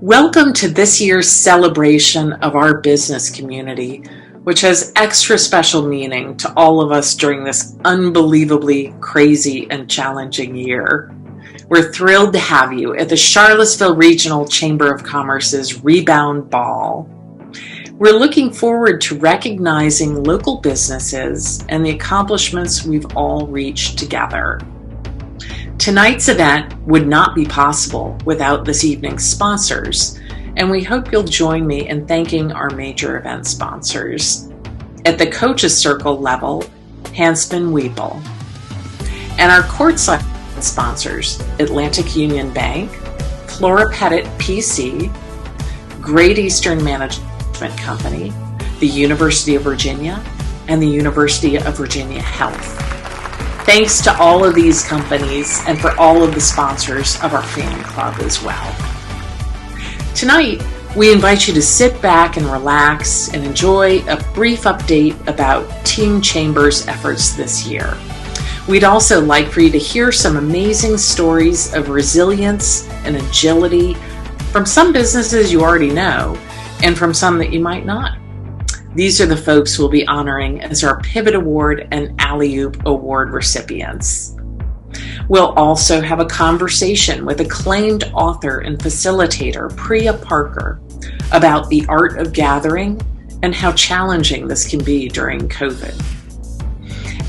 Welcome to this year's celebration of our business community, which has extra special meaning to all of us during this unbelievably crazy and challenging year. We're thrilled to have you at the Charlottesville Regional Chamber of Commerce's Rebound Ball. We're looking forward to recognizing local businesses and the accomplishments we've all reached together. Tonight's event would not be possible without this evening's sponsors, and we hope you'll join me in thanking our major event sponsors. At the Coaches Circle level, Hansman Weeble. And our courtside sponsors, Atlantic Union Bank, Flora Pettit PC, Great Eastern Management Company, the University of Virginia, and the University of Virginia Health. Thanks to all of these companies and for all of the sponsors of our fan club as well. Tonight, we invite you to sit back and relax and enjoy a brief update about Team Chamber's efforts this year. We'd also like for you to hear some amazing stories of resilience and agility from some businesses you already know and from some that you might not. These are the folks we'll be honoring as our Pivot Award and Alley-Oop Award recipients. We'll also have a conversation with acclaimed author and facilitator Priya Parker about the art of gathering and how challenging this can be during COVID.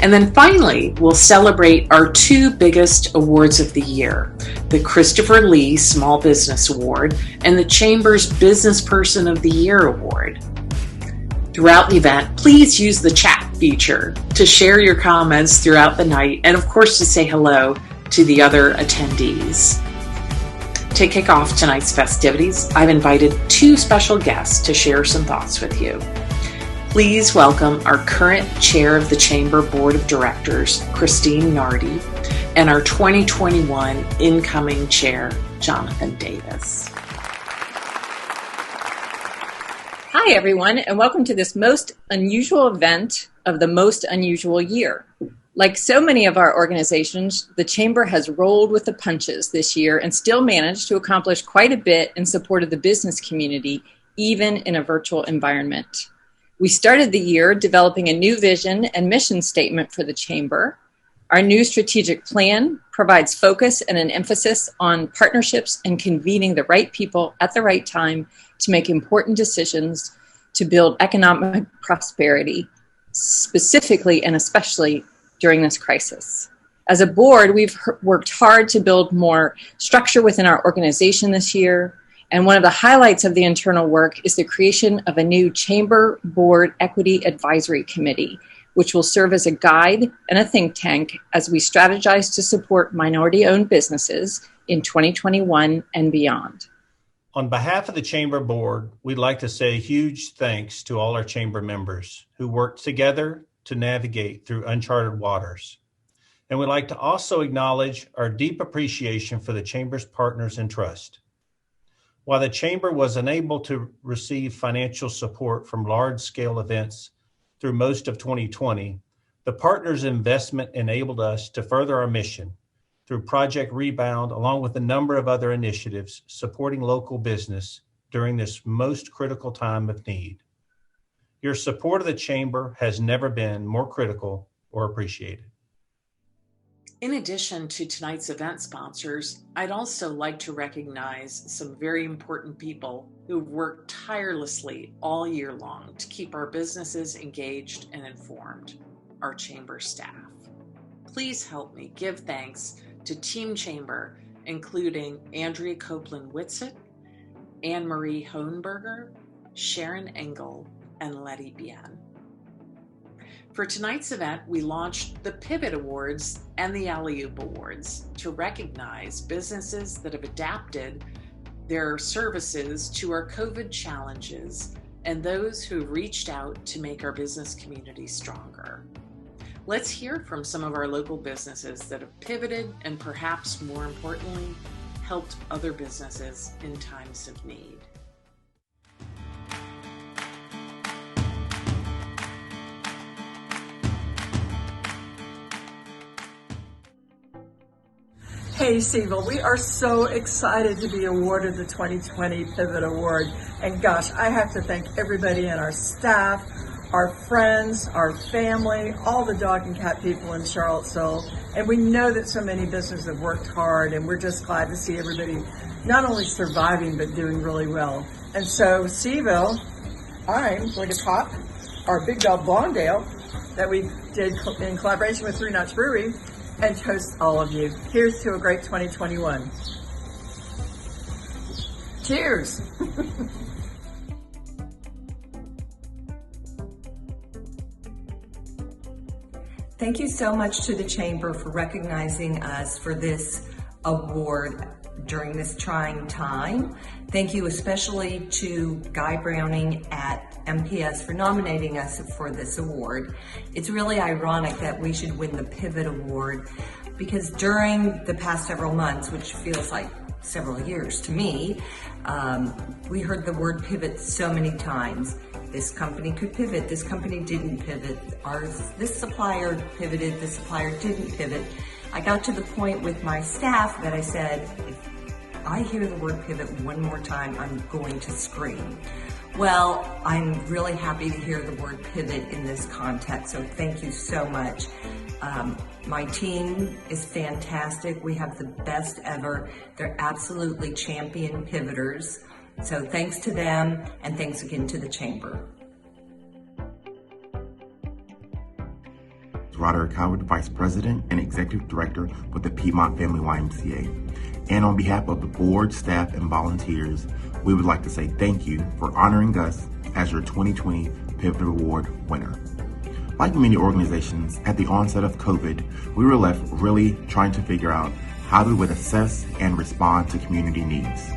And then finally, we'll celebrate our two biggest awards of the year, the Christopher Lee Small Business Award and the Chamber's Business Person of the Year Award. Throughout the event, please use the chat feature to share your comments throughout the night and, of course, to say hello to the other attendees. To kick off tonight's festivities, I've invited two special guests to share some thoughts with you. Please welcome our current chair of the Chamber Board of Directors, Christine Nardi, and our 2021 incoming chair, Jonathan Davis. Hi, everyone, and welcome to this most unusual event of the most unusual year. Like so many of our organizations, the Chamber has rolled with the punches this year and still managed to accomplish quite a bit in support of the business community, even in a virtual environment. We started the year developing a new vision and mission statement for the Chamber. Our new strategic plan provides focus and an emphasis on partnerships and convening the right people at the right time to make important decisions to build economic prosperity, specifically and especially during this crisis. As a board, we've worked hard to build more structure within our organization this year, and one of the highlights of the internal work is the creation of a new Chamber Board Equity Advisory Committee, which will serve as a guide and a think tank as we strategize to support minority-owned businesses in 2021 and beyond. On behalf of the Chamber Board, we'd like to say a huge thanks to all our Chamber members who worked together to navigate through uncharted waters. And we'd like to also acknowledge our deep appreciation for the Chamber's partners in trust. While the Chamber was unable to receive financial support from large-scale events through most of 2020, the partners' investment enabled us to further our mission through Project Rebound, along with a number of other initiatives supporting local business during this most critical time of need. Your support of the Chamber has never been more critical or appreciated. In addition to tonight's event sponsors, I'd also like to recognize some very important people who've worked tirelessly all year long to keep our businesses engaged and informed, our Chamber staff. Please help me give thanks to Team Chamber, including Andrea Copeland-Whitsitt, Anne-Marie Hohenberger, Sharon Engel, and Letty Bien. For tonight's event, we launched the Pivot Awards and the Alley-Oop Awards to recognize businesses that have adapted their services to our COVID challenges and those who have reached out to make our business community stronger. Let's hear from some of our local businesses that have pivoted and perhaps more importantly, helped other businesses in times of need. Hey, Seville, we are so excited to be awarded the 2020 Pivot Award. And gosh, I have to thank everybody in our staff, our friends, our family, all the dog and cat people in Charlottesville. And we know that so many businesses have worked hard, and we're just glad to see everybody not only surviving, but doing really well. And so, Seville, I'm going to pop our Big Dog Blondale that we did in collaboration with Three Knots Brewery and toast all of you. Here's to a great 2021. Cheers. Thank you so much to the Chamber for recognizing us for this award during this trying time. Thank you especially to Guy Browning at MPS for nominating us for this award. It's really ironic that we should win the Pivot Award because during the past several months, which feels like several years to me, we heard the word pivot so many times. This company could pivot, this company didn't pivot, this supplier pivoted, this supplier didn't pivot. I got to the point with my staff that I said, if I hear the word pivot one more time, I'm going to scream. Well, I'm really happy to hear the word pivot in this context, so thank you so much. My team is fantastic. We have the best ever. They're absolutely champion pivoters. So thanks to them, and thanks again to the Chamber. Roderick Howard, Vice President and Executive Director with the Piedmont Family YMCA. And on behalf of the board, staff, and volunteers, we would like to say thank you for honoring us as your 2020 Pivot Award winner. Like many organizations, at the onset of COVID, we were left really trying to figure out how we would assess and respond to community needs.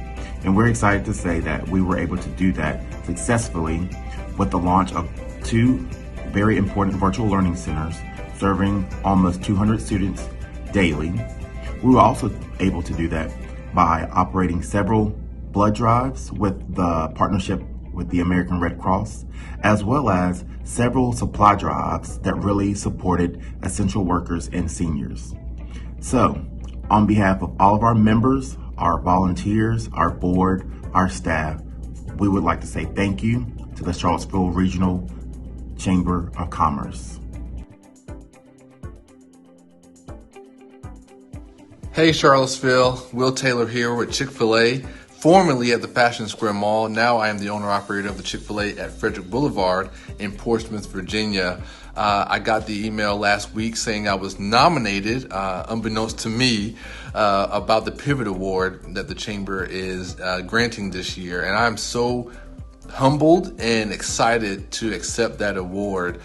And we're excited to say that we were able to do that successfully with the launch of 2 very important virtual learning centers serving almost 200 students daily. We were also able to do that by operating several blood drives with the partnership with the American Red Cross, as well as several supply drives that really supported essential workers and seniors. So, on behalf of all of our members, our volunteers, our board, our staff, we would like to say thank you to the Charlottesville Regional Chamber of Commerce. Hey Charlottesville, Will Taylor here with Chick-fil-A, formerly at the Fashion Square Mall. Now I am the owner-operator of the Chick-fil-A at Frederick Boulevard in Portsmouth, Virginia. I got the email last week saying I was nominated, unbeknownst to me, about the Pivot Award that the Chamber is granting this year. And I'm so humbled and excited to accept that award.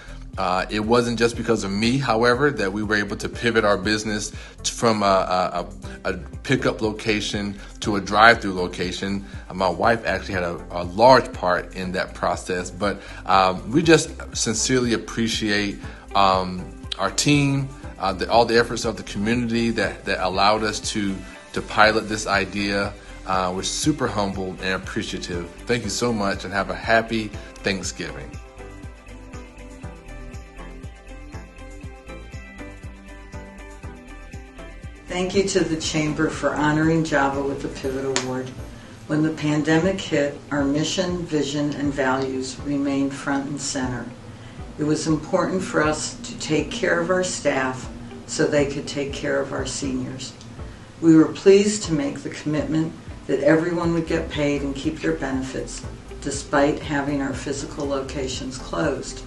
It wasn't just because of me, however, that we were able to pivot our business from a pickup location to a drive-through location. My wife actually had a large part in that process, but we just sincerely appreciate our team, all the efforts of the community that allowed us to pilot this idea. We're super humbled and appreciative. Thank you so much, and have a happy Thanksgiving. Thank you to the Chamber for honoring Java with the Pivot Award. When the pandemic hit, our mission, vision, and values remained front and center. It was important for us to take care of our staff so they could take care of our seniors. We were pleased to make the commitment that everyone would get paid and keep their benefits, despite having our physical locations closed.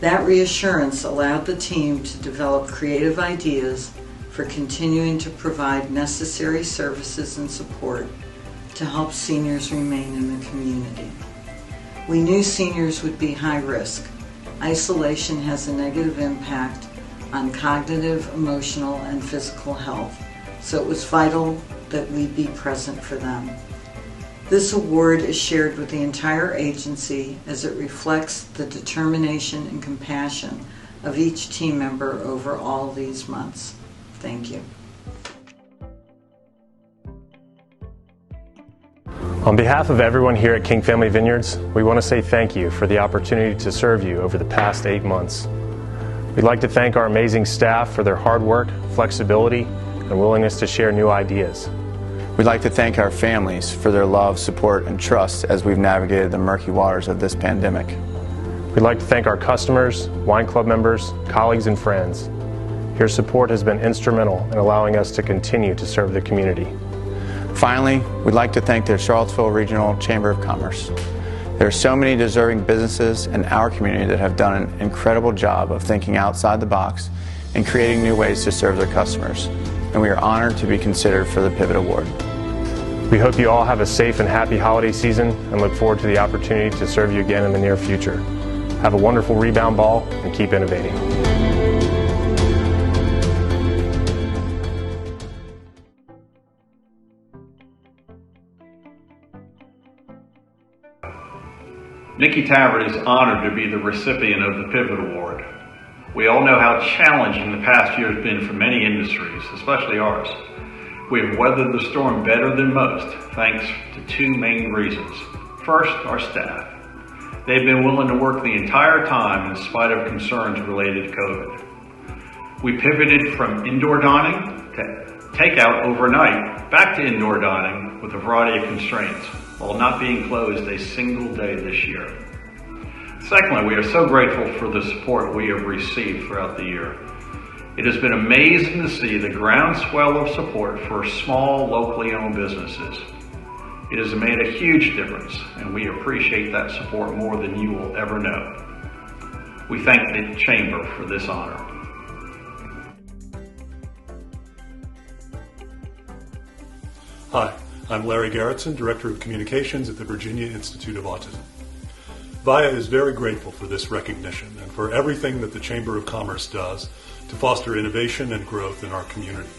That reassurance allowed the team to develop creative ideas for continuing to provide necessary services and support to help seniors remain in the community. We knew seniors would be high risk. Isolation has a negative impact on cognitive, emotional, and physical health, so it was vital that we be present for them. This award is shared with the entire agency as it reflects the determination and compassion of each team member over all these months. Thank you. On behalf of everyone here at King Family Vineyards, we want to say thank you for the opportunity to serve you over the past 8 months. We'd like to thank our amazing staff for their hard work, flexibility, and willingness to share new ideas. We'd like to thank our families for their love, support, and trust as we've navigated the murky waters of this pandemic. We'd like to thank our customers, wine club members, colleagues, and friends. Your support has been instrumental in allowing us to continue to serve the community. Finally, we'd like to thank the Charlottesville Regional Chamber of Commerce. There are so many deserving businesses in our community that have done an incredible job of thinking outside the box and creating new ways to serve their customers, and we are honored to be considered for the Pivot Award. We hope you all have a safe and happy holiday season and look forward to the opportunity to serve you again in the near future. Have a wonderful Rebound Ball and keep innovating. Nikki Tavert is honored to be the recipient of the Pivot Award. We all know how challenging the past year has been for many industries, especially ours. We have weathered the storm better than most, thanks to two main reasons. First, our staff. They've been willing to work the entire time in spite of concerns related to COVID. We pivoted from indoor dining to takeout overnight, back to indoor dining with a variety of constraints, while not being closed a single day this year. Secondly, we are so grateful for the support we have received throughout the year. It has been amazing to see the groundswell of support for small, locally owned businesses. It has made a huge difference, and we appreciate that support more than you will ever know. We thank the Chamber for this honor. Hi, I'm Larry Garrettson, Director of Communications at the Virginia Institute of Autism. VIA is very grateful for this recognition and for everything that the Chamber of Commerce does to foster innovation and growth in our community.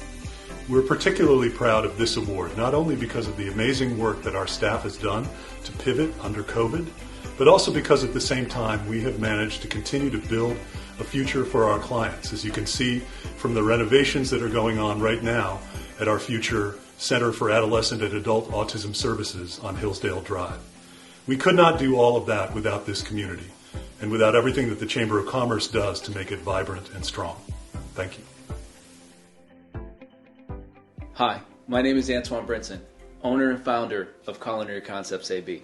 We're particularly proud of this award, not only because of the amazing work that our staff has done to pivot under COVID, but also because at the same time we have managed to continue to build a future for our clients, as you can see from the renovations that are going on right now at our future Center for Adolescent and Adult Autism Services on Hillsdale Drive. We could not do all of that without this community and without everything that the Chamber of Commerce does to make it vibrant and strong. Thank you. Hi, my name is Antoine Brinson, owner and founder of Culinary Concepts AB.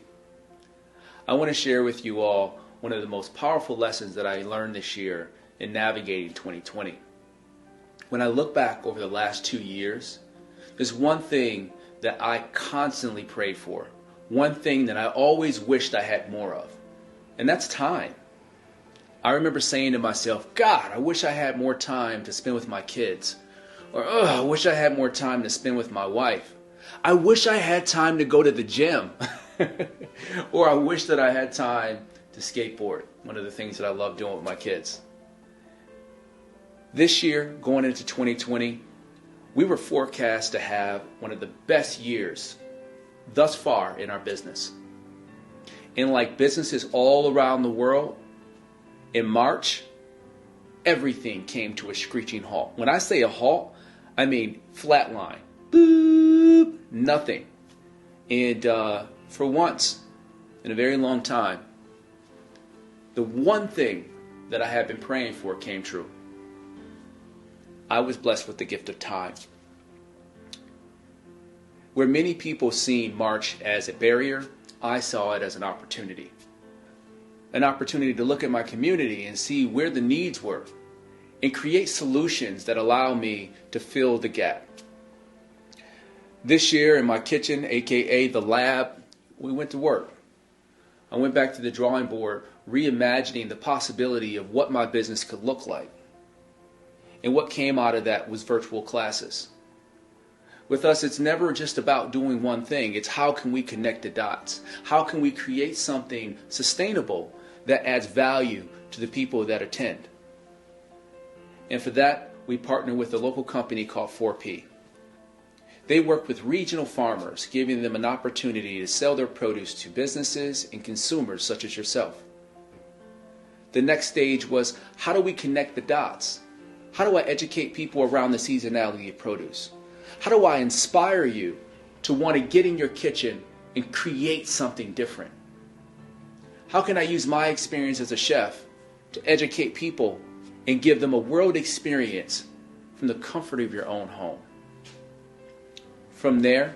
I want to share with you all one of the most powerful lessons that I learned this year in navigating 2020. When I look back over the last 2 years, there's one thing that I constantly prayed for, one thing that I always wished I had more of, and that's time. I remember saying to myself, God, I wish I had more time to spend with my kids. Or, I wish I had more time to spend with my wife. I wish I had time to go to the gym. Or I wish that I had time to skateboard, one of the things that I love doing with my kids. This year, going into 2020, we were forecast to have one of the best years thus far in our business. And like businesses all around the world, in March, everything came to a screeching halt. When I say a halt, I mean flatline. Boop, nothing. And for once, in a very long time, the one thing that I had been praying for came true. I was blessed with the gift of time. Where many people seen March as a barrier, I saw it as an opportunity. An opportunity to look at my community and see where the needs were and create solutions that allow me to fill the gap. This year in my kitchen, aka the lab, we went to work. I went back to the drawing board, reimagining the possibility of what my business could look like. And what came out of that was virtual classes. With us, it's never just about doing one thing. It's how can we connect the dots? How can we create something sustainable that adds value to the people that attend? And for that, we partner with a local company called 4P. They work with regional farmers, giving them an opportunity to sell their produce to businesses and consumers such as yourself. The next stage was, how do we connect the dots? How do I educate people around the seasonality of produce? How do I inspire you to want to get in your kitchen and create something different? How can I use my experience as a chef to educate people and give them a world experience from the comfort of your own home? From there,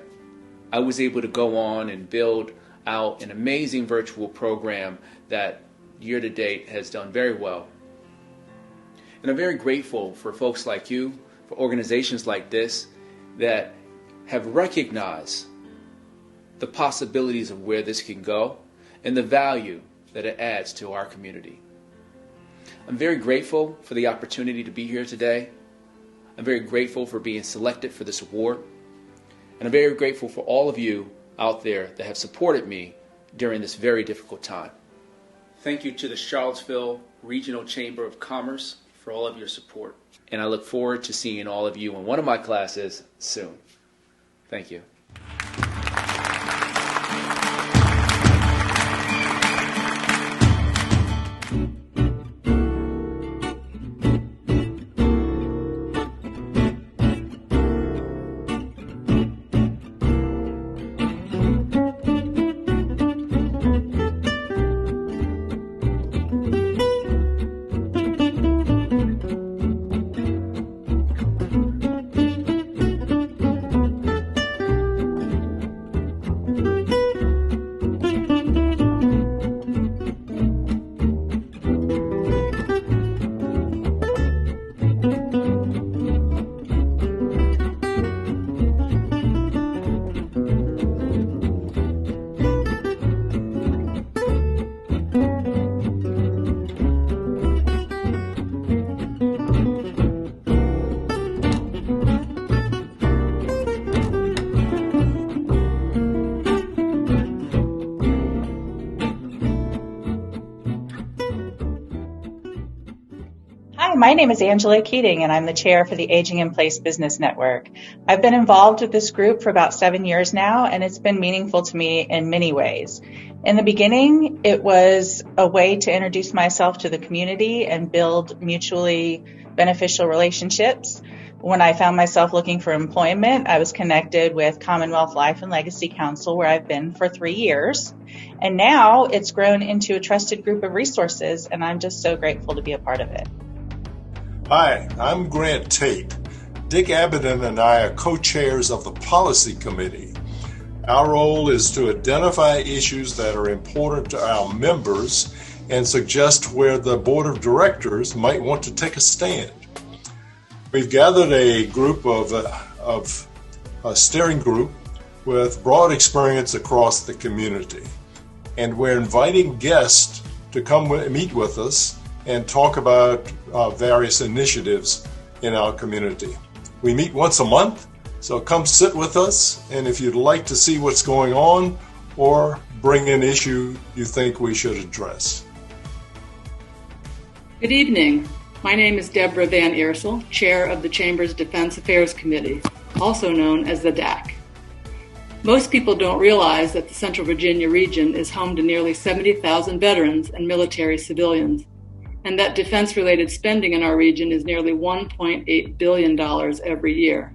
I was able to go on and build out an amazing virtual program that year to date has done very well. And I'm very grateful for folks like you, for organizations like this that have recognized the possibilities of where this can go and the value that it adds to our community. I'm very grateful for the opportunity to be here today. I'm very grateful for being selected for this award. And I'm very grateful for all of you out there that have supported me during this very difficult time. Thank you to the Charlottesville Regional Chamber of Commerce for all of your support. And I look forward to seeing all of you in one of my classes soon. Thank you. My name is Angela Keating, and I'm the chair for the Aging in Place Business Network. I've been involved with this group for about 7 years now, and it's been meaningful to me in many ways. In the beginning, it was a way to introduce myself to the community and build mutually beneficial relationships. When I found myself looking for employment, I was connected with Commonwealth Life and Legacy Council, where I've been for 3 years. And now it's grown into a trusted group of resources, and I'm just so grateful to be a part of it. Hi, I'm Grant Tate. Dick Abaddon and I are co-chairs of the Policy Committee. Our role is to identify issues that are important to our members and suggest where the Board of Directors might want to take a stand. We've gathered a group of a steering group with broad experience across the community, and we're inviting guests to come meet with us and talk about various initiatives in our community. We meet once a month, so come sit with us, and if you'd like to see what's going on or bring an issue you think we should address. Good evening. My name is Deborah Van Eersel, Chair of the Chamber's Defense Affairs Committee, also known as the DAC. Most people don't realize that the Central Virginia region is home to nearly 70,000 veterans and military civilians, and that defense-related spending in our region is nearly $1.8 billion every year.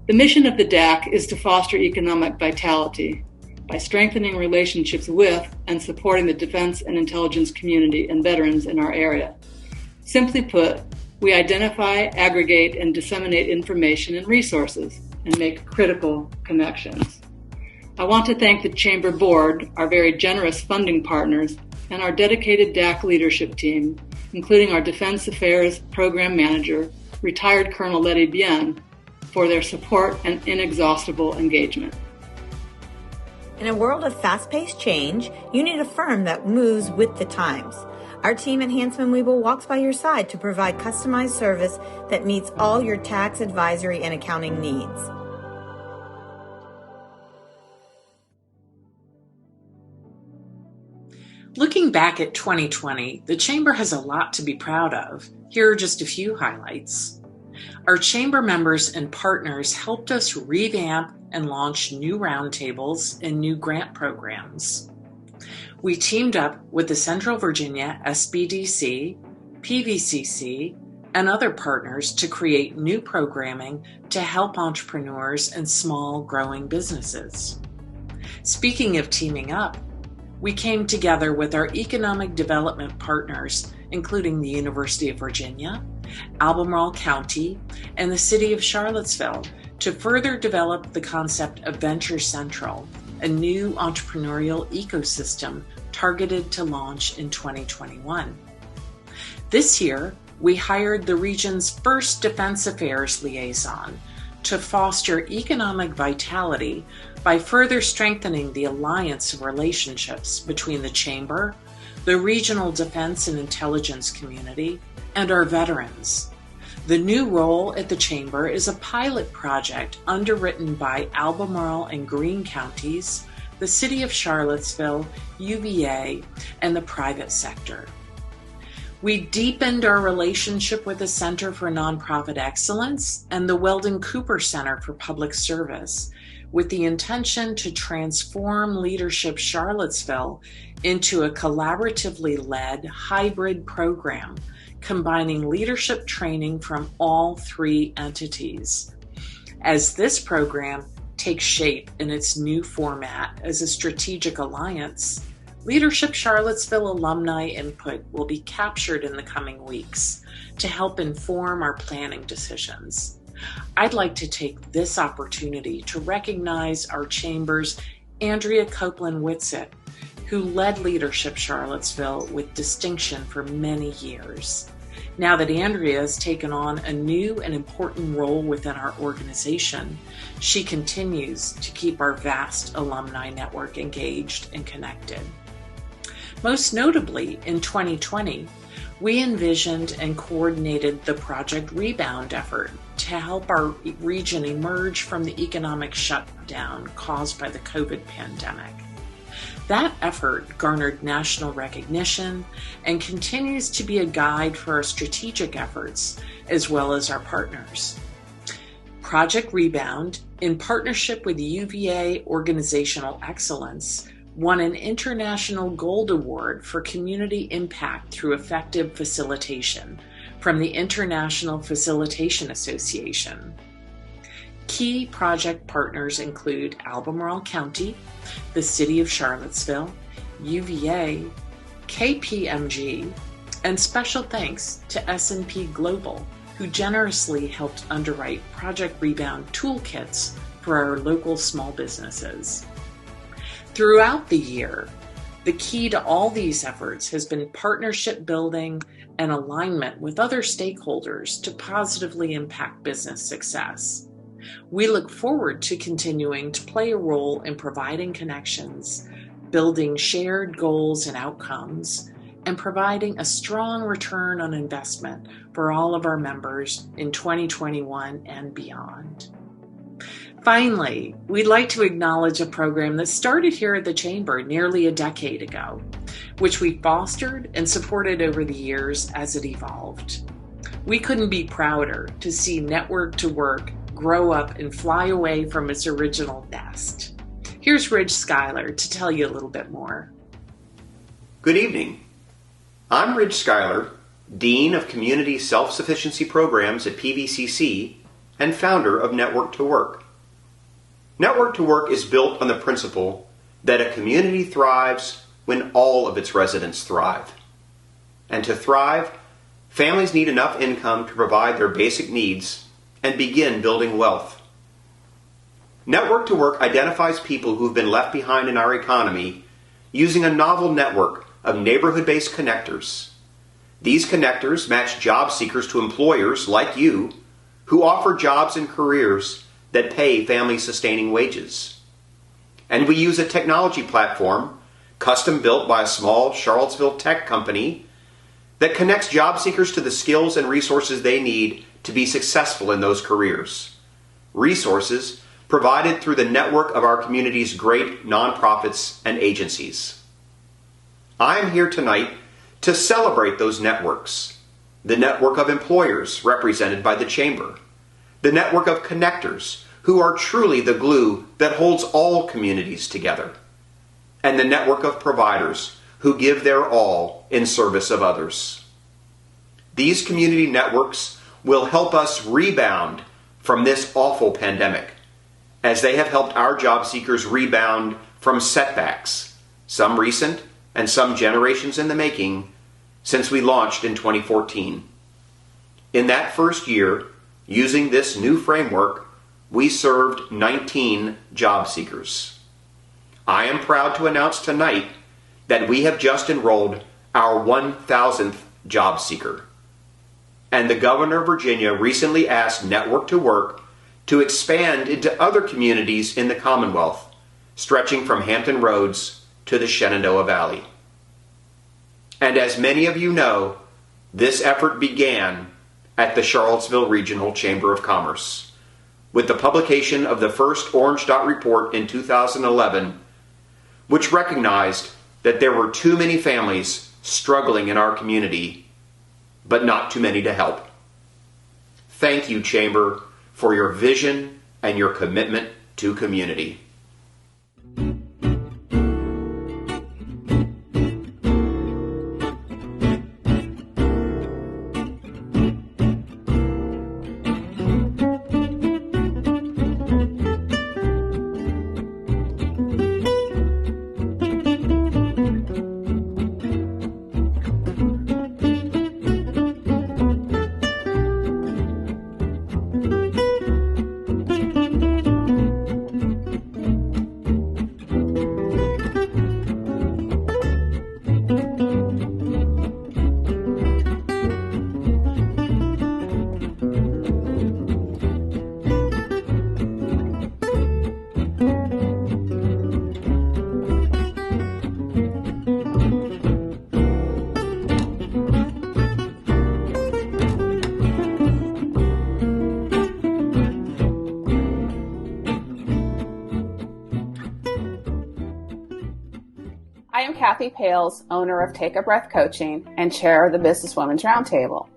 The mission of the DAC is to foster economic vitality by strengthening relationships with and supporting the defense and intelligence community and veterans in our area. Simply put, we identify, aggregate, and disseminate information and resources and make critical connections. I want to thank the Chamber Board, our very generous funding partners, and our dedicated DAC leadership team, including our Defense Affairs Program Manager, retired Colonel Letty Bien, for their support and inexhaustible engagement. In a world of fast-paced change, you need a firm that moves with the times. Our team at Hanseman Weeble walks by your side to provide customized service that meets all your tax, advisory, and accounting needs. Looking back at 2020, the Chamber has a lot to be proud of. Here are just a few highlights. Our Chamber members and partners helped us revamp and launch new roundtables and new grant programs. We teamed up with the Central Virginia SBDC, PVCC, and other partners to create new programming to help entrepreneurs and small growing businesses. Speaking of teaming up, we came together with our economic development partners, including the University of Virginia, Albemarle County, and the City of Charlottesville, to further develop the concept of Venture Central, a new entrepreneurial ecosystem targeted to launch in 2021. This year, we hired the region's first Defense Affairs liaison to foster economic vitality by further strengthening the alliance of relationships between the Chamber, the regional defense and intelligence community, and our veterans. The new role at the Chamber is a pilot project underwritten by Albemarle and Greene counties, the City of Charlottesville, UVA, and the private sector. We deepened our relationship with the Center for Nonprofit Excellence and the Weldon Cooper Center for Public Service, with the intention to transform Leadership Charlottesville into a collaboratively led hybrid program combining leadership training from all three entities. As this program takes shape in its new format as a strategic alliance, Leadership Charlottesville alumni input will be captured in the coming weeks to help inform our planning decisions. I'd like to take this opportunity to recognize our Chamber's Andrea Copeland-Whitsitt, who led Leadership Charlottesville with distinction for many years. Now that Andrea has taken on a new and important role within our organization, she continues to keep our vast alumni network engaged and connected. Most notably, in 2020, we envisioned and coordinated the Project Rebound effort to help our region emerge from the economic shutdown caused by the COVID pandemic. That effort garnered national recognition and continues to be a guide for our strategic efforts as well as our partners. Project Rebound, in partnership with UVA Organizational Excellence, won an International Gold Award for Community Impact through Effective Facilitation from the International Facilitation Association. Key project partners include Albemarle County, the City of Charlottesville, UVA, KPMG, and special thanks to S&P Global, who generously helped underwrite Project Rebound toolkits for our local small businesses. Throughout the year, the key to all these efforts has been partnership building and alignment with other stakeholders to positively impact business success. We look forward to continuing to play a role in providing connections, building shared goals and outcomes, and providing a strong return on investment for all of our members in 2021 and beyond. Finally, we'd like to acknowledge a program that started here at the Chamber nearly a decade ago, which we fostered and supported over the years as it evolved. We couldn't be prouder to see Network to Work grow up and fly away from its original nest. Here's Ridge Schuyler to tell you a little bit more. Good evening. I'm Ridge Schuyler, Dean of Community Self-Sufficiency Programs at PVCC and founder of Network to Work. Network to Work is built on the principle that a community thrives when all of its residents thrive. And to thrive, families need enough income to provide their basic needs and begin building wealth. Network to Work identifies people who've been left behind in our economy using a novel network of neighborhood-based connectors. These connectors match job seekers to employers like you who offer jobs and careers that pay family-sustaining wages. And we use a technology platform custom built by a small Charlottesville tech company that connects job seekers to the skills and resources they need to be successful in those careers. Resources provided through the network of our community's great nonprofits and agencies. I am here tonight to celebrate those networks. The network of employers represented by the Chamber. The network of connectors who are truly the glue that holds all communities together. And the network of providers who give their all in service of others. These community networks will help us rebound from this awful pandemic, as they have helped our job seekers rebound from setbacks, some recent and some generations in the making, since we launched in 2014. In that first year, using this new framework, we served 19 job seekers. I am proud to announce tonight that we have just enrolled our 1,000th job seeker. And the Governor of Virginia recently asked Network to Work to expand into other communities in the Commonwealth, stretching from Hampton Roads to the Shenandoah Valley. And as many of you know, this effort began at the Charlottesville Regional Chamber of Commerce, with the publication of the first Orange Dot report in 2011, which recognized that there were too many families struggling in our community, but not too many to help. Thank you, Chamber, for your vision and your commitment to community. I am Kathy Pales, owner of Take a Breath Coaching and chair of the Businesswomen's Roundtable.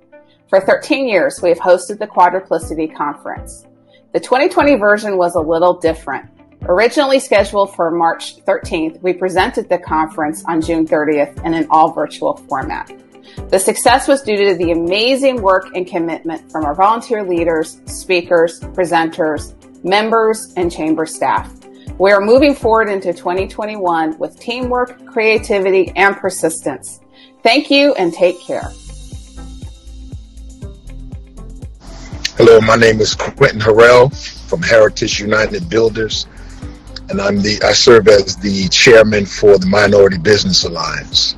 For 13 years, we have hosted the Quadruplicity Conference. The 2020 version was a little different. Originally scheduled for March 13th, we presented the conference on June 30th in an all-virtual format. The success was due to the amazing work and commitment from our volunteer leaders, speakers, presenters, members, and chamber staff. We are moving forward into 2021 with teamwork, creativity, and persistence. Thank you and take care. Hello, my name is Quentin Harrell from Heritage United Builders, and I serve as the chairman for the Minority Business Alliance.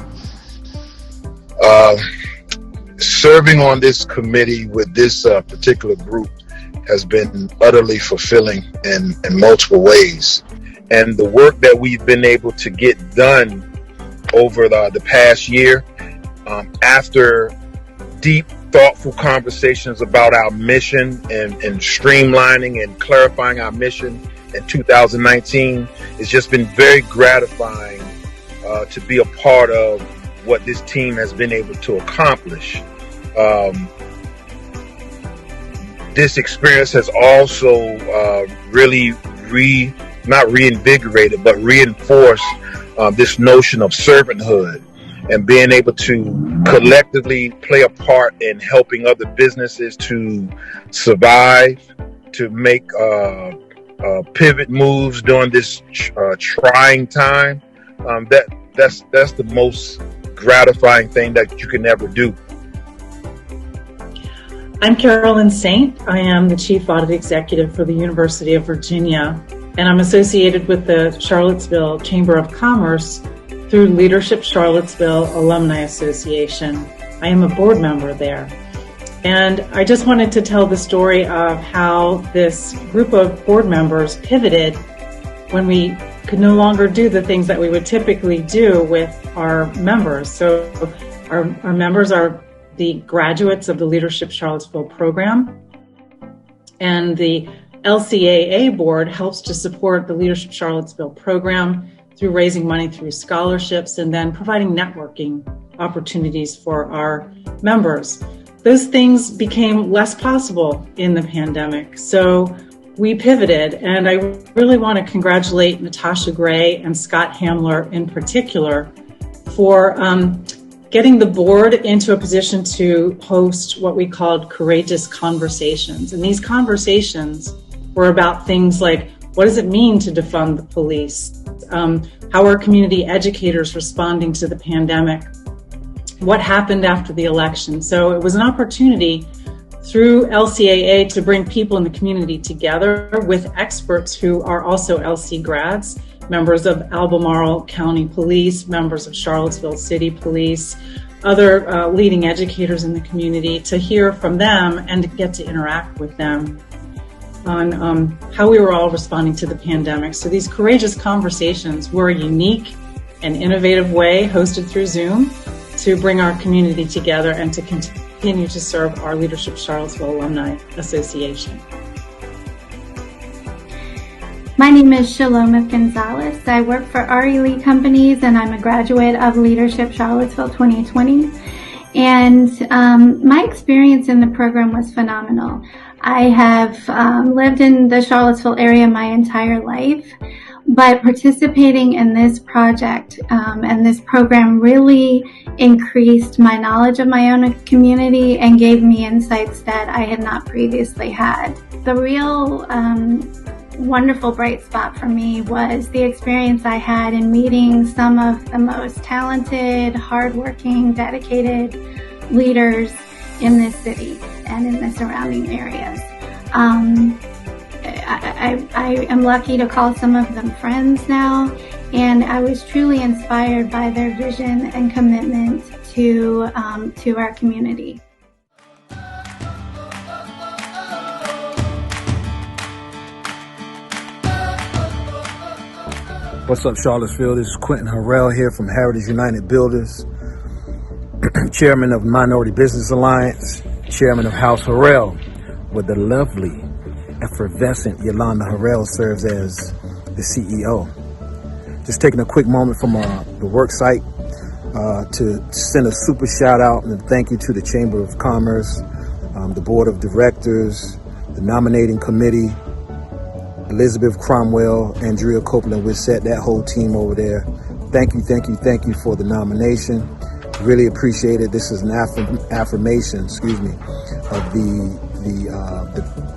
Serving on this committee with this particular group has been utterly fulfilling in multiple ways. And the work that we've been able to get done over the past year, after deep, thoughtful conversations about our mission and streamlining and clarifying our mission in 2019, it's just been very gratifying to be a part of what this team has been able to accomplish. This experience has also really not reinvigorated, but reinforced this notion of servanthood and being able to collectively play a part in helping other businesses to survive, to make pivot moves during this trying time. That's the most gratifying thing that you can ever do. I'm Carolyn Saint. I am the Chief Audit Executive for the University of Virginia, and I'm associated with the Charlottesville Chamber of Commerce through Leadership Charlottesville Alumni Association. I am a board member there. And I just wanted to tell the story of how this group of board members pivoted when we could no longer do the things that we would typically do with our members. So our members are the graduates of the Leadership Charlottesville program, and the LCAA board helps to support the Leadership Charlottesville program through raising money through scholarships and then providing networking opportunities for our members. Those things became less possible in the pandemic, so we pivoted, and I really want to congratulate Natasha Gray and Scott Hamler in particular for getting the board into a position to host what we called courageous conversations. And these conversations were about things like, what does it mean to defund the police? How are community educators responding to the pandemic? What happened after the election? So it was an opportunity through LCAA to bring people in the community together with experts who are also LC grads, members of Albemarle County Police, members of Charlottesville City Police, other leading educators in the community, to hear from them and to get to interact with them on how we were all responding to the pandemic. So these courageous conversations were a unique and innovative way, hosted through Zoom, to bring our community together and to continue to serve our Leadership Charlottesville Alumni Association. My name is Shaloma Gonzalez. I work for RE Lee Companies, and I'm a graduate of Leadership Charlottesville 2020. And my experience in the program was phenomenal. I have lived in the Charlottesville area my entire life, but participating in this project and this program really increased my knowledge of my own community and gave me insights that I had not previously had. The real wonderful bright spot for me was the experience I had in meeting some of the most talented, hardworking, dedicated leaders in this city and in the surrounding areas. I am lucky to call some of them friends now, and I was truly inspired by their vision and commitment to our community. What's up, Charlottesville? This is Quentin Harrell here from Heritage United Builders, Chairman of Minority Business Alliance, Chairman of House Harrell, where the lovely, effervescent Yolanda Harrell serves as the CEO. Just taking a quick moment from the work site to send a super shout out and thank you to the Chamber of Commerce, the Board of Directors, the Nominating Committee, Elizabeth Cromwell, Andrea Copeland-Wissett, that whole team over there. Thank you for the nomination. Really appreciate it. This is an affirmation, of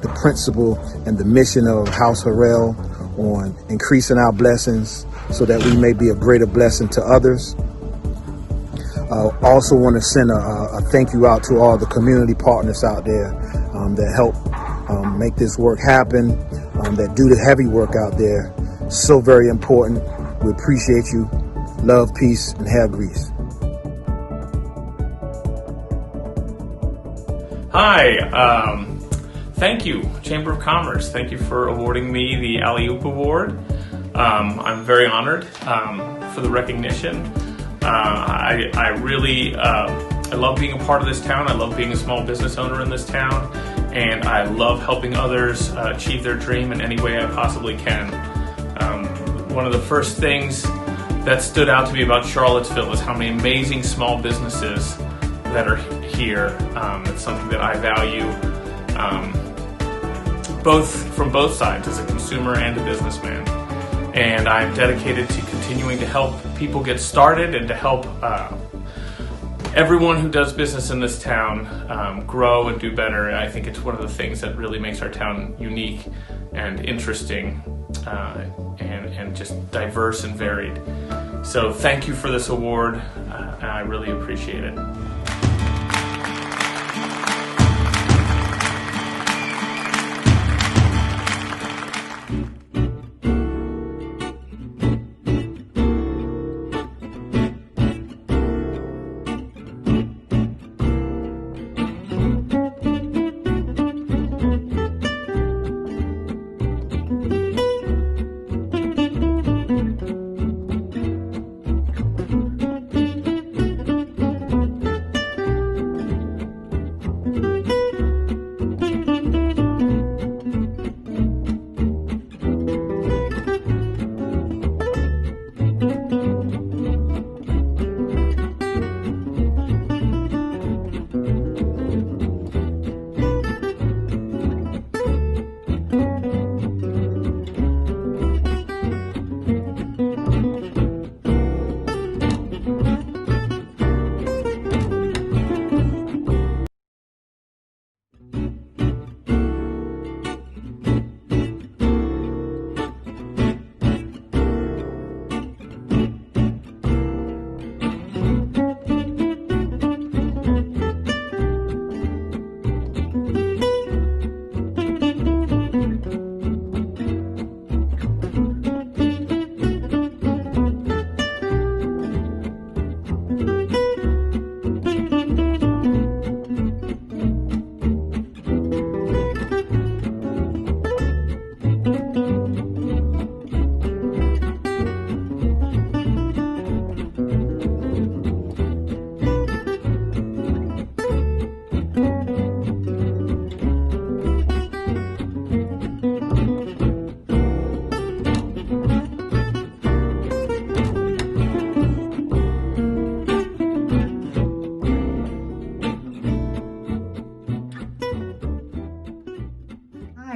the principle and the mission of House Harrell on increasing our blessings so that we may be a greater blessing to others. Also want to send a thank you out to all the community partners out there that help make this work happen, that do the heavy work out there. So very important. We appreciate you. Love, peace, and hair grease. Hi, thank you, Chamber of Commerce. Thank you for awarding me the Alley Oop Award. I'm very honored for the recognition. I really love being a part of this town. I love being a small business owner in this town, and I love helping others achieve their dream in any way I possibly can. One of the first things that stood out to me about Charlottesville is how many amazing small businesses that are here. It's something that I value from both sides, as a consumer and a businessman. And I'm dedicated to continuing to help people get started and to help everyone who does business in this town grow and do better. And I think it's one of the things that really makes our town unique and interesting and just diverse and varied. So thank you for this award, and I really appreciate it.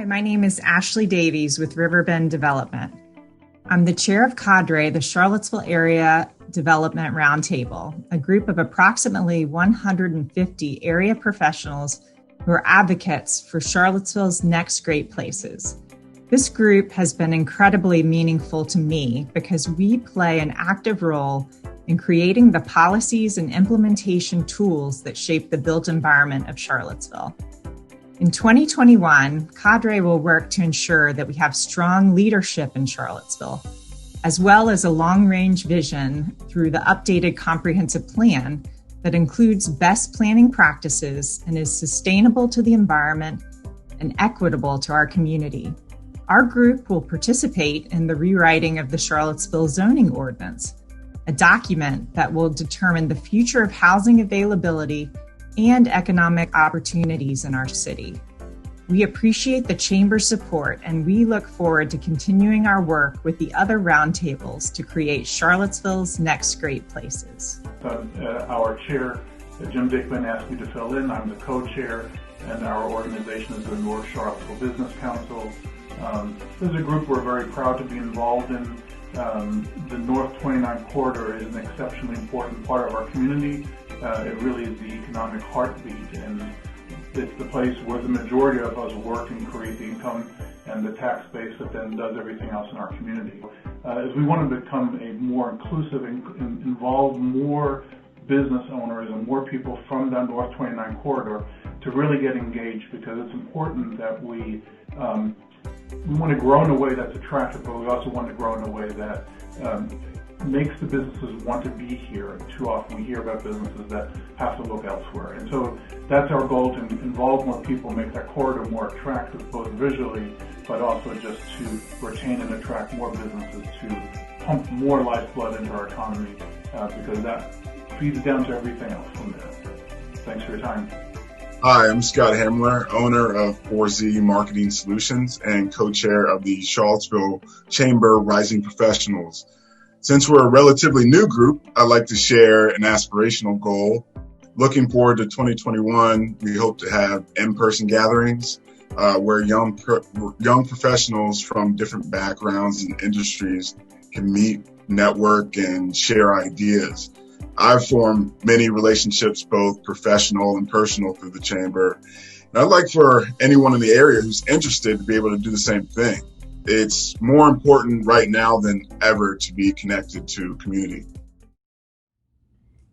Hi, my name is Ashley Davies with Riverbend Development. I'm the chair of CADRE, the Charlottesville Area Development Roundtable, a group of approximately 150 area professionals who are advocates for Charlottesville's next great places. This group has been incredibly meaningful to me because we play an active role in creating the policies and implementation tools that shape the built environment of Charlottesville. In 2021, CADRE will work to ensure that we have strong leadership in Charlottesville, as well as a long-range vision through the updated comprehensive plan that includes best planning practices and is sustainable to the environment and equitable to our community. Our group will participate in the rewriting of the Charlottesville zoning ordinance, a document that will determine the future of housing availability and economic opportunities in our city. We appreciate the Chamber's support, and we look forward to continuing our work with the other roundtables to create Charlottesville's next great places. Our chair, Jim Dickman, asked me to fill in. I'm the co-chair, and our organization is the North Charlottesville Business Council. This is a group we're very proud to be involved in. The North 29 corridor is an exceptionally important part of our community. It really is the economic heartbeat, and it's the place where the majority of us work and create the income and the tax base that then does everything else in our community. As we want to become a more inclusive and involve more business owners and more people from that North 29 corridor to really get engaged, because it's important that we want to grow in a way that's attractive, but we also want to grow in a way that makes the businesses want to be here. Too often we hear about businesses that have to look elsewhere. And so that's our goal, to involve more people, make that corridor more attractive, both visually, but also just to retain and attract more businesses, to pump more lifeblood into our economy, because that feeds down to everything else from there. Thanks for your time. Hi, I'm Scott Hamler, owner of 4Z Marketing Solutions and co-chair of the Charlottesville Chamber Rising Professionals. Since we're a relatively new group, I'd like to share an aspirational goal. Looking forward to 2021, we hope to have in-person gatherings where young professionals from different backgrounds and industries can meet, network, and share ideas. I've formed many relationships, both professional and personal, through the Chamber. And I'd like for anyone in the area who's interested to be able to do the same thing. It's more important right now than ever to be connected to community.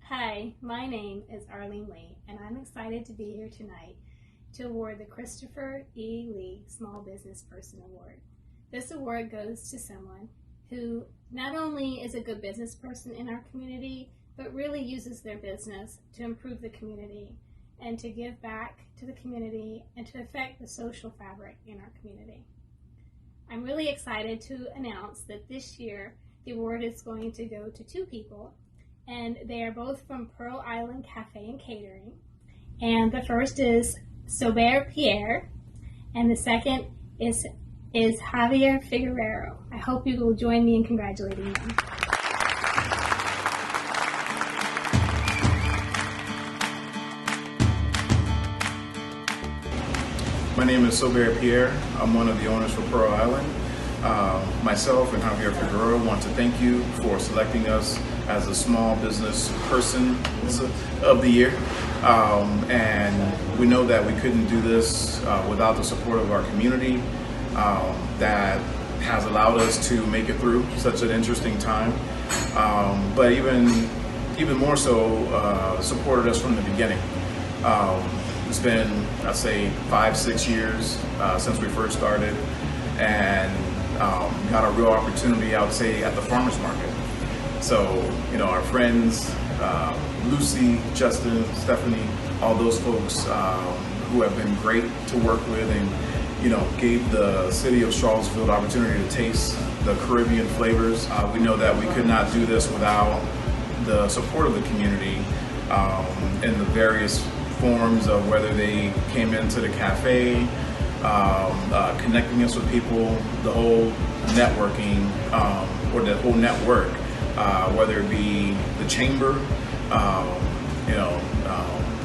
Hi, my name is Arlene Lee, and I'm excited to be here tonight to award the Christopher E. Lee Small Business Person Award. This award goes to someone who not only is a good business person in our community, but really uses their business to improve the community and to give back to the community and to affect the social fabric in our community. I'm really excited to announce that this year the award is going to go to two people, and they are both from Pearl Island Cafe and Catering. And the first is Sober Pierre, and the second is Javier Figueroa. I hope you will join me in congratulating them. My name is Sober Pierre. I'm one of the owners for Pearl Island. Myself and Javier Figueroa want to thank you for selecting us as a small business person of the year. And we know that we couldn't do this without the support of our community that has allowed us to make it through such an interesting time. But even more so, supported us from the beginning. It's been, I'd say, 5-6 years since we first started, and got a real opportunity, I would say, at the farmers market. So, our friends, Lucy, Justin, Stephanie, all those folks who have been great to work with, and gave the city of Charlottesville the opportunity to taste the Caribbean flavors. We know that we could not do this without the support of the community in the various forms of whether they came into the cafe, connecting us with people, the whole networking, or the whole network, whether it be the chamber,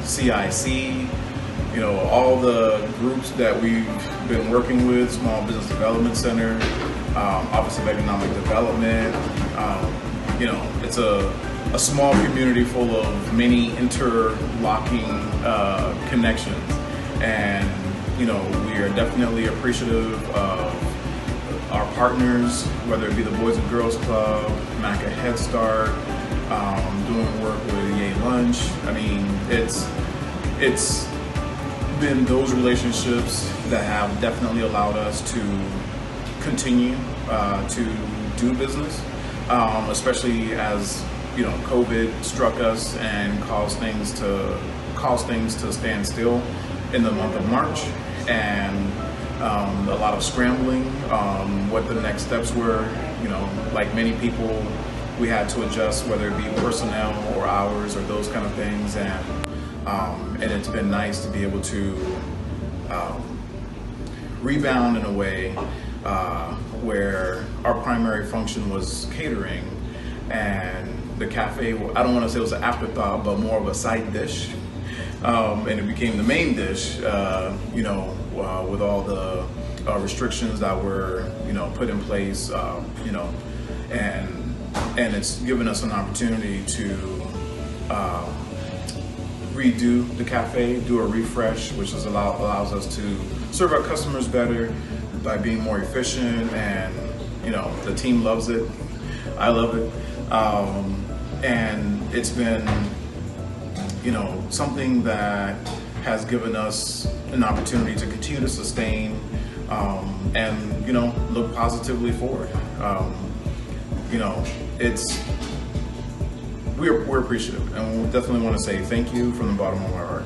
CIC, all the groups that we've been working with, Small Business Development Center, Office of Economic Development. It's a small community full of many interlocking connections. And, we are definitely appreciative of our partners, whether it be the Boys and Girls Club, MACA Head Start, doing work with Yay Lunch. I mean, it's been those relationships that have definitely allowed us to continue to do business, especially as COVID struck us and caused things to stand still in the month of March, and a lot of scrambling, what the next steps were. Like many people, we had to adjust, whether it be personnel or hours or those kind of things, and it's been nice to be able to rebound in a way where our primary function was catering, and the cafe, I don't want to say it was an afterthought, but more of a side dish, and it became the main dish, with all the restrictions that were, put in place, and it's given us an opportunity to redo the cafe, do a refresh, which allows us to serve our customers better by being more efficient, and the team loves it. I love it, and it's been something that has given us an opportunity to continue to sustain and look positively forward. We're appreciative, and we definitely want to say thank you from the bottom of our heart.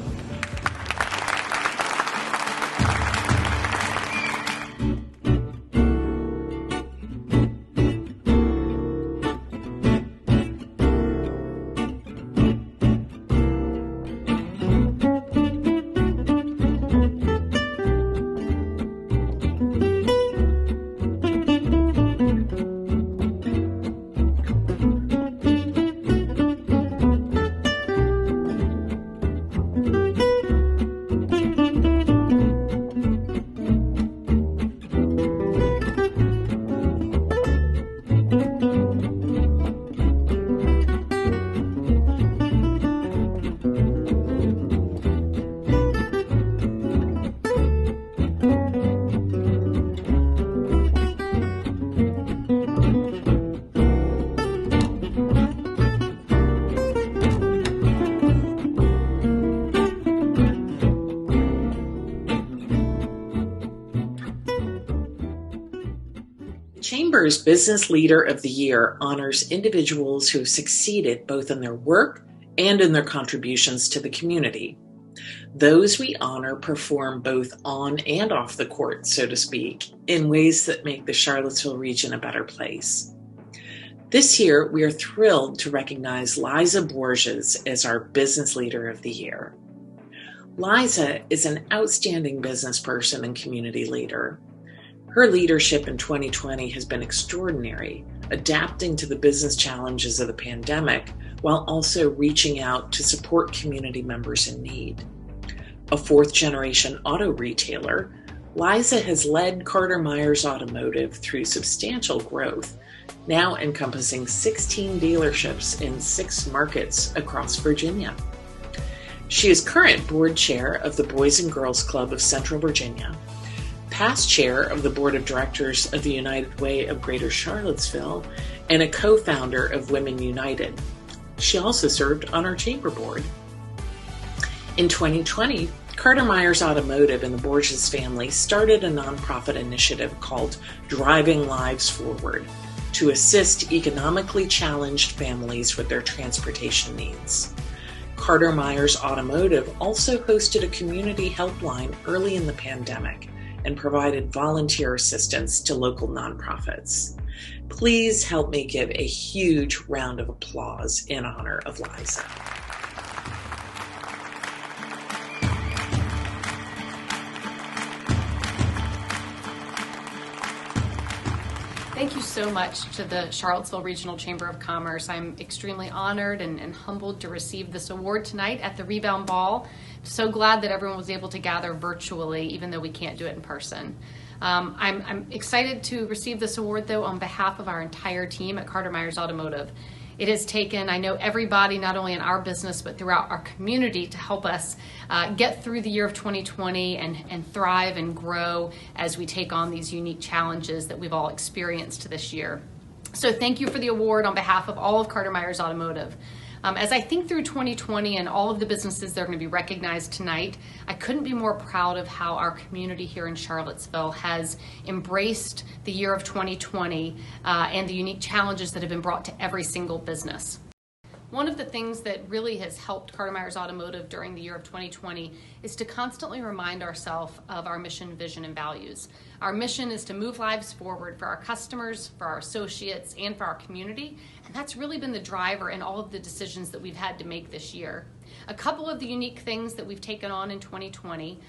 Chamber's Business Leader of the Year honors individuals who have succeeded both in their work and in their contributions to the community. Those we honor perform both on and off the court, so to speak, in ways that make the Charlottesville region a better place. This year, we are thrilled to recognize Liza Borges as our Business Leader of the Year. Liza is an outstanding business person and community leader. Her leadership in 2020 has been extraordinary, adapting to the business challenges of the pandemic while also reaching out to support community members in need. A fourth-generation auto retailer, Liza has led Carter Myers Automotive through substantial growth, now encompassing 16 dealerships in 6 markets across Virginia. She is current board chair of the Boys and Girls Club of Central Virginia, past chair of the board of directors of the United Way of Greater Charlottesville, and a co-founder of Women United. She also served on our chamber board. In 2020, Carter Myers Automotive and the Borges family started a nonprofit initiative called Driving Lives Forward to assist economically challenged families with their transportation needs. Carter Myers Automotive also hosted a community helpline early in the pandemic and provided volunteer assistance to local nonprofits. Please help me give a huge round of applause in honor of Liza. Thank you so much to the Charlottesville Regional Chamber of Commerce. I'm extremely honored and humbled to receive this award tonight at the Rebound Ball. so glad that everyone was able to gather virtually, even though we can't do it in person. I'm excited to receive this award, though, on behalf of our entire team at Carter Myers Automotive. It has taken, I know, everybody, not only in our business, but throughout our community, to help us get through the year of 2020 and thrive and grow as we take on these unique challenges that we've all experienced this year. So thank you for the award on behalf of all of Carter Myers Automotive. As I think through 2020 and all of the businesses that are going to be recognized tonight, I couldn't be more proud of how our community here in Charlottesville has embraced the year of 2020 and the unique challenges that have been brought to every single business. One of the things that really has helped Carter Myers Automotive during the year of 2020 is to constantly remind ourselves of our mission, vision, and values. Our mission is to move lives forward for our customers, for our associates, and for our community, and that's really been the driver in all of the decisions that we've had to make this year. A couple of the unique things that we've taken on in 2020,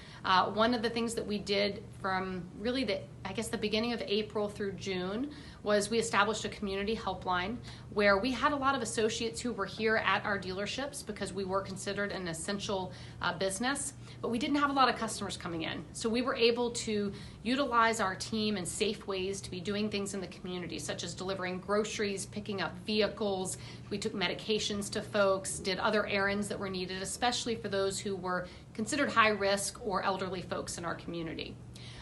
one of the things that we did from really the beginning of April through June was we established a community helpline where we had a lot of associates who were here at our dealerships because we were considered an essential business, but we didn't have a lot of customers coming in. So we were able to utilize our team in safe ways to be doing things in the community, such as delivering groceries, picking up vehicles. We took medications to folks, did other errands that were needed, especially for those who were considered high risk or elderly folks in our community.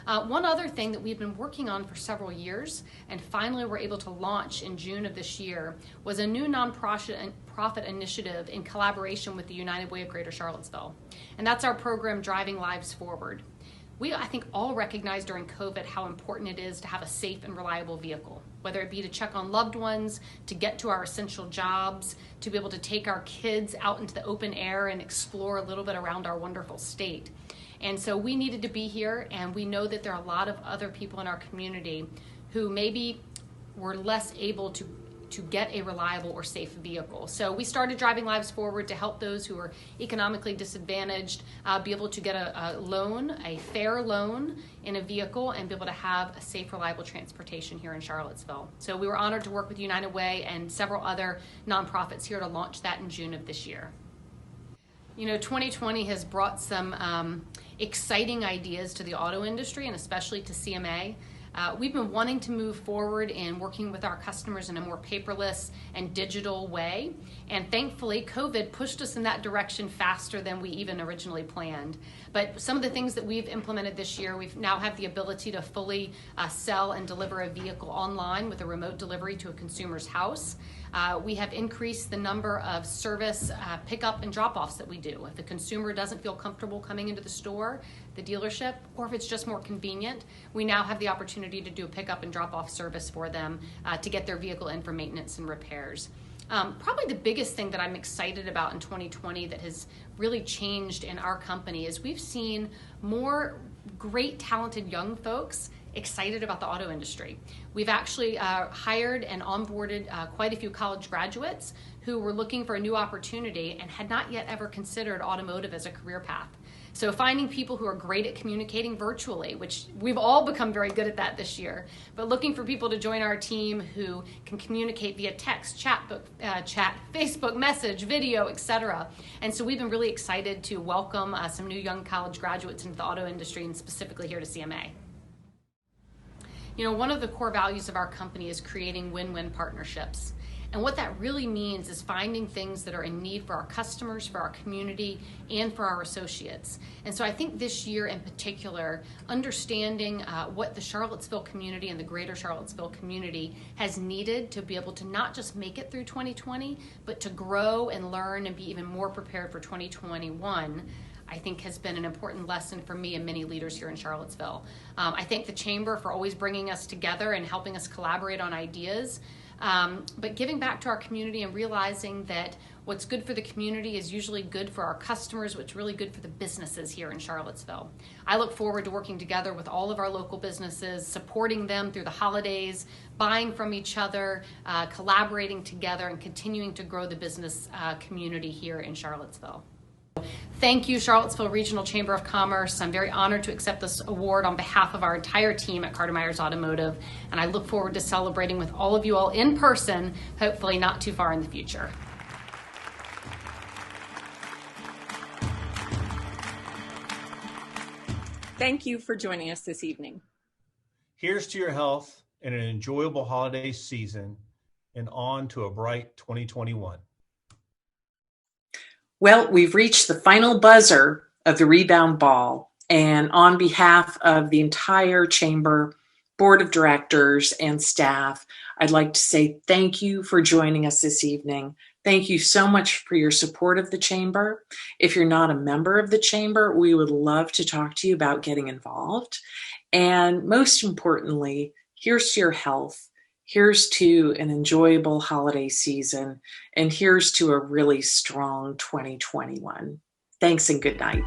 One other thing that we've been working on for several years and finally were able to launch in June of this year was a new nonprofit initiative in collaboration with the United Way of Greater Charlottesville. And that's our program, Driving Lives Forward. We, I think, all recognized during COVID how important it is to have a safe and reliable vehicle, whether it be to check on loved ones, to get to our essential jobs, to be able to take our kids out into the open air and explore a little bit around our wonderful state. And so we needed to be here, and we know that there are a lot of other people in our community who maybe were less able to get a reliable or safe vehicle. So we started Driving Lives Forward to help those who are economically disadvantaged be able to get a loan, a fair loan in a vehicle, and be able to have a safe, reliable transportation here in Charlottesville. So we were honored to work with United Way and several other nonprofits here to launch that in June of this year. You know, 2020 has brought some exciting ideas to the auto industry and especially to CMA. We've been wanting to move forward in working with our customers in a more paperless and digital way, and thankfully COVID pushed us in that direction faster than we even originally planned. But some of the things that we've implemented this year, we now have the ability to fully sell and deliver a vehicle online with a remote delivery to a consumer's house. We have increased the number of service pickup and drop-offs that we do. If the consumer doesn't feel comfortable coming into the store, the dealership, or if it's just more convenient, we now have the opportunity to do a pickup and drop-off service for them to get their vehicle in for maintenance and repairs. Probably the biggest thing that I'm excited about in 2020 that has really changed in our company is we've seen more great, talented young folks excited about the auto industry. We've actually hired and onboarded quite a few college graduates who were looking for a new opportunity and had not yet ever considered automotive as a career path. So finding people who are great at communicating virtually, which we've all become very good at that this year, but looking for people to join our team who can communicate via text, chat, Facebook message, video, etc. And so we've been really excited to welcome some new young college graduates into the auto industry and specifically here to CMA. You know, one of the core values of our company is creating win-win partnerships. And what that really means is finding things that are in need for our customers, for our community, and for our associates. And so I think this year in particular, understanding what the Charlottesville community and the greater Charlottesville community has needed to be able to not just make it through 2020, but to grow and learn and be even more prepared for 2021, I think has been an important lesson for me and many leaders here in Charlottesville. I thank the Chamber for always bringing us together and helping us collaborate on ideas. But giving back to our community and realizing that what's good for the community is usually good for our customers, what's really good for the businesses here in Charlottesville. I look forward to working together with all of our local businesses, supporting them through the holidays, buying from each other, collaborating together, and continuing to grow the business community here in Charlottesville. Thank you, Charlottesville Regional Chamber of Commerce. I'm very honored to accept this award on behalf of our entire team at Carter Myers Automotive, and I look forward to celebrating with all of you all in person, hopefully not too far in the future. Thank you for joining us this evening. Here's to your health and an enjoyable holiday season, and on to a bright 2021. Well, we've reached the final buzzer of the Rebound Ball, and on behalf of the entire Chamber Board of Directors and staff, I'd like to say thank you for joining us this evening. Thank you so much for your support of the Chamber. If you're not a member of the Chamber, we would love to talk to you about getting involved. And most importantly, here's to your health. Here's to an enjoyable holiday season. And here's to a really strong 2021. Thanks and good night.